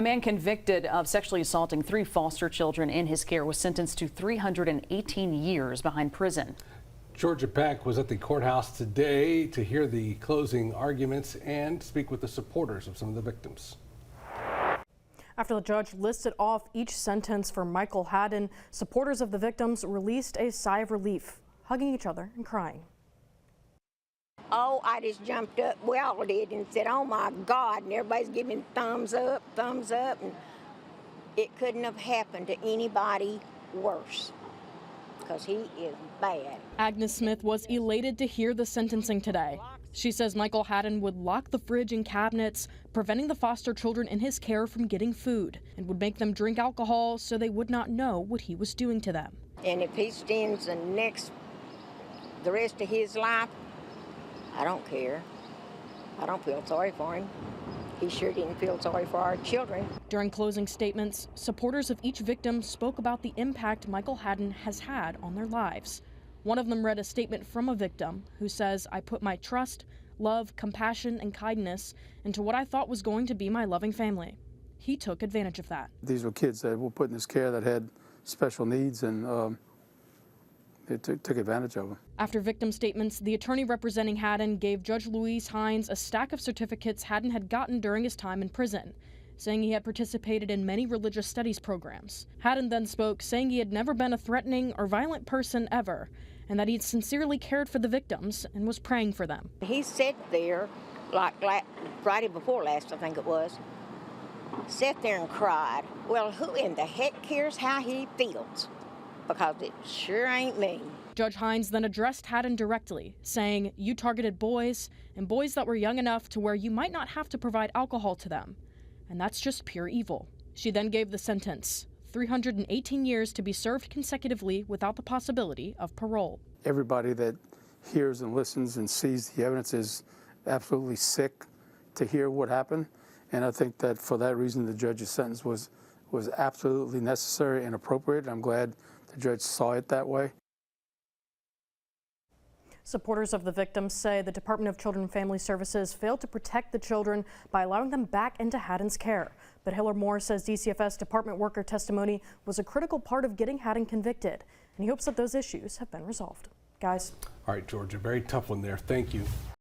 A man convicted of sexually assaulting 3 foster children in his care was sentenced to 318 years behind prison. Georgia Peck was at the courthouse today to hear the closing arguments and speak with the supporters of some of the victims. After the judge listed off each sentence for Michael Hadden, supporters of the victims released a sigh of relief, hugging each other and crying. Oh, I just jumped up, we all did, and said, oh my God, and everybody's giving thumbs up, and it couldn't have happened to anybody worse, because he is bad. Agnes Smith was elated to hear the sentencing today. She says Michael Hadden would lock the fridge and cabinets, preventing the foster children in his care from getting food, and would make them drink alcohol so they would not know what he was doing to them. And if he spends the rest of his life, I don't care. I don't feel sorry for him. He sure didn't feel sorry for our children. During closing statements, supporters of each victim spoke about the impact Michael Hadden has had on their lives. One of them read a statement from a victim who says, "I put my trust, love, compassion, and kindness into what I thought was going to be my loving family." He took advantage of that. These were kids that were put in this care that had special needs, and they took advantage of them. After victim statements, the attorney representing Hadden gave Judge Louise Hines a stack of certificates Hadden had gotten during his time in prison, saying he had participated in many religious studies programs. Hadden then spoke, saying he had never been a threatening or violent person ever, and that he had sincerely cared for the victims and was praying for them. He sat there, like Friday before last, I think it was, sat there and cried. Well, who in the heck cares how he feels? Because it sure ain't me. Judge Hines then addressed Hadden directly, saying, "You targeted boys, and boys that were young enough to where you might not have to provide alcohol to them. And that's just pure evil." She then gave the sentence, 318 years to be served consecutively without the possibility of parole. Everybody that hears and listens and sees the evidence is absolutely sick to hear what happened. And I think that for that reason, the judge's sentence was absolutely necessary and appropriate. I'm glad the judge saw it that way. Supporters of the victims say the Department of Children and Family Services failed to protect the children by allowing them back into Hadden's care. But Hiller Moore says DCFS department worker testimony was a critical part of getting Hadden convicted, and he hopes that those issues have been resolved. Guys. All right, Georgia, very tough one there. Thank you.